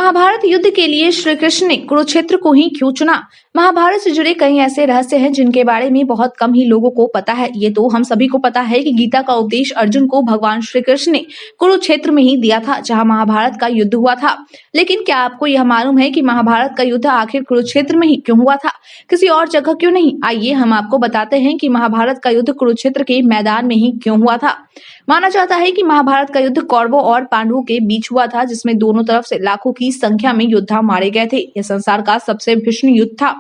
महाभारत युद्ध के लिए श्री कृष्ण ने कुरुक्षेत्र को ही क्यों चुना? महाभारत से जुड़े कई ऐसे रहस्य हैं जिनके बारे में बहुत कम ही लोगों को पता है। ये तो हम सभी को पता है कि गीता का उपदेश अर्जुन को भगवान श्री कृष्ण ने कुरुक्षेत्र में ही दिया था, जहां महाभारत का युद्ध हुआ था। लेकिन क्या आपको यह मालूम है कि महाभारत का युद्ध आखिर कुरुक्षेत्र में ही क्यों हुआ था, किसी और जगह क्यों नहीं? आइए हम आपको बताते हैं कि महाभारत का युद्ध कुरुक्षेत्र के मैदान में ही क्यों हुआ था। माना जाता है कि महाभारत का युद्ध कौरवों और पांडवों के बीच हुआ था, जिसमें दोनों तरफ से लाखों की संख्या में योद्धा मारे गए थे। यह संसार का सबसे भीषण युद्ध था।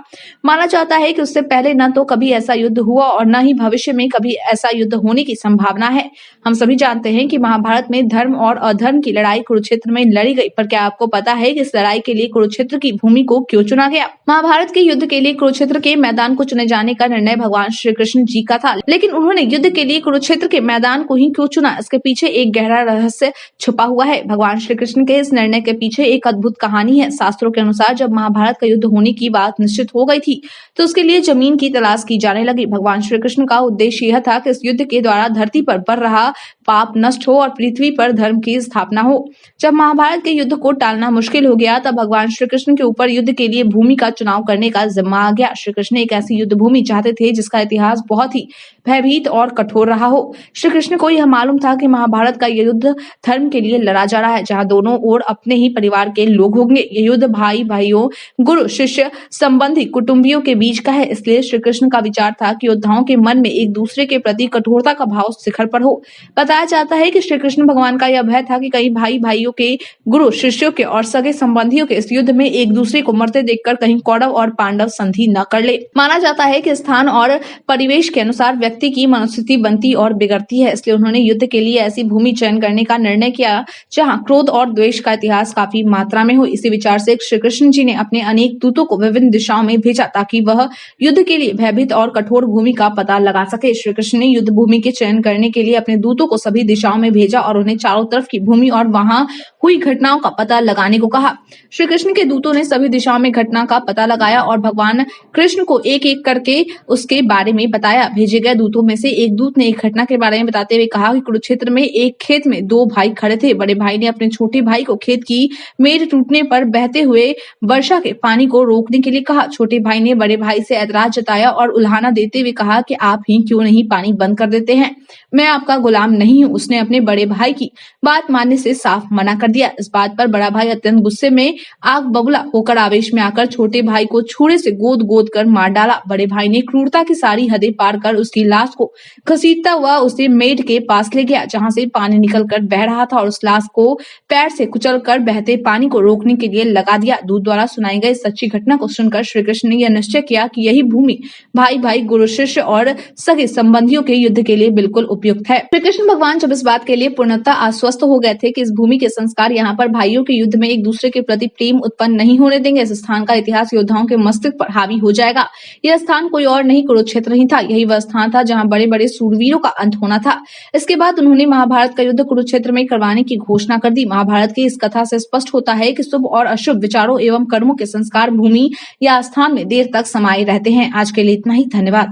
माना जाता है कि उससे पहले न तो कभी ऐसा युद्ध हुआ और न ही भविष्य में कभी ऐसा युद्ध होने की संभावना है। हम सभी जानते हैं कि महाभारत में धर्म और अधर्म की लड़ाई कुरुक्षेत्र में लड़ी गई, पर क्या आपको पता है कि इस लड़ाई के लिए कुरुक्षेत्र की भूमि को क्यों चुना गया? महाभारत के युद्ध के लिए कुरुक्षेत्र के मैदान को चुने जाने का निर्णय भगवान श्री कृष्ण जी का था, लेकिन उन्होंने युद्ध के लिए कुरुक्षेत्र के मैदान को ही क्यों चुना, इसके पीछे एक गहरा रहस्य छुपा हुआ है। भगवान श्री कृष्ण के इस निर्णय के पीछे एक अद्भुत कहानी है। शास्त्रों के अनुसार जब महाभारत का युद्ध होने की बात निश्चित हो गई थी, तो उसके लिए जमीन की तलाश की जाने लगी। भगवान श्री कृष्ण का उद्देश्य यह था कि इस युद्ध के द्वारा धरती पर बढ़ रहा पाप नष्ट हो और पृथ्वी पर धर्म की स्थापना हो। जब महाभारत के युद्ध को टालना मुश्किल हो गया, तब भगवान श्री कृष्ण के ऊपर युद्ध के लिए भूमि का चुनाव करने का जिम्मा आ गया। श्री कृष्ण एक ऐसी युद्ध भूमि चाहते थे जिसका इतिहास बहुत ही भयभीत और कठोर रहा हो। श्री कृष्ण को यह मालूम था कि महाभारत का यह युद्ध धर्म के लिए लड़ा जा रहा है, जहां दोनों ओर अपने ही परिवार के लोग होंगे। यह युद्ध भाई भाइयों, गुरु शिष्य, संबंधी, कुटुंबियों के बीच का है। इसलिए श्री कृष्ण का विचार था कि योद्धाओं के मन में एक दूसरे के प्रति कठोरता का भाव शिखर पर हो। बताया जाता है कि श्री कृष्ण भगवान का यह भय था कि कहीं भाई भाइयों के, गुरु शिष्यों के और सगे संबंधियों के इस युद्ध में एक दूसरे को मरते देखकर कहीं कौरव और पांडव संधि न कर ले। माना जाता है कि स्थान और परिवेश के अनुसार व्यक्ति की मनोस्थिति बनती और बिगड़ती है, इसलिए उन्होंने युद्ध के लिए ऐसी भूमि चयन करने का निर्णय किया जहां क्रोध और द्वेष का इतिहास काफी मात्रा में हो। इसी विचार से श्री कृष्ण जी ने अपने अनेक दूतों को विभिन्न दिशाओं में भेजा ताकि वह युद्ध के लिए भयभीत और कठोर भूमि का पता लगा सके। श्री कृष्ण ने युद्ध भूमि के चयन करने के लिए अपने दूतों को सभी दिशाओं में भेजा और उन्हें चारों तरफ की भूमि और वहां हुई घटनाओं का पता लगाने को कहा। श्री कृष्ण के दूतों ने सभी दिशाओं में घटना का पता लगाया और भगवान कृष्ण को एक एक करके उसके बारे में बताया। भेजे गए दूतों में से एक दूत ने एक घटना के बारे में बताते हुए कहा कि कुरुक्षेत्र में एक खेत में दो भाई खड़े थे। बड़े भाई ने अपने छोटे भाई को खेत की मेड़ टूटने पर बहते हुए वर्षा के पानी को रोकने के लिए कहा। छोटे भाई ने बड़े भाई से ऐतराज जताया और उल्हाना देते हुए कहा कि आप ही क्यों नहीं पानी बंद कर देते हैं, मैं आपका गुलाम नहीं हूँ। उसने अपने बड़े भाई की बात मानने से साफ मना कर दिया। इस बात पर बड़ा भाई अत्यंत गुस्से में आग बबूला होकर आवेश में आकर छोटे भाई को छुरे से गोद गोद कर मार डाला। बड़े भाई ने क्रूरता की सारी हदें पार कर उसकी लाश को घसीटता हुआ उसे मेड के पास ले गया, जहां से पानी निकल कर बह रहा था, और उस लाश को पैर से कुचल कर बहते पानी को रोकने के लिए लगा दिया। दूत द्वारा सुनाई गई सच्ची घटना को सुनकर श्री कृष्ण ने यह निश्चय किया कि यही भूमि भाई भाई, गुरु शिष्य और सगे संबंधियों के युद्ध के लिए बिल्कुल उपयुक्त है। श्री कृष्ण भगवान जब इस बात के लिए पूर्णतः आश्वस्त हो गए थे कि इस भूमि के संस्कार यहाँ पर भाइयों के युद्ध में एक दूसरे के प्रति प्रेम उत्पन्न नहीं होने देंगे, इस स्थान का इतिहास योद्धाओं के मस्तिष्क पर हावी हो जाएगा। यह स्थान कोई और नहीं, कुरुक्षेत्र ही था। यही वह स्थान था जहाँ बड़े बड़े सूरवीरों का अंत होना था। इसके बाद उन्होंने महाभारत का युद्ध कुरुक्षेत्र में करवाने की घोषणा कर दी। महाभारत की इस कथा से स्पष्ट होता है कि शुभ और अशुभ विचारों एवं कर्मों के संस्कार भूमि या स्थान में देर तक समाये रहते हैं। आज के लिए इतना ही, धन्यवाद।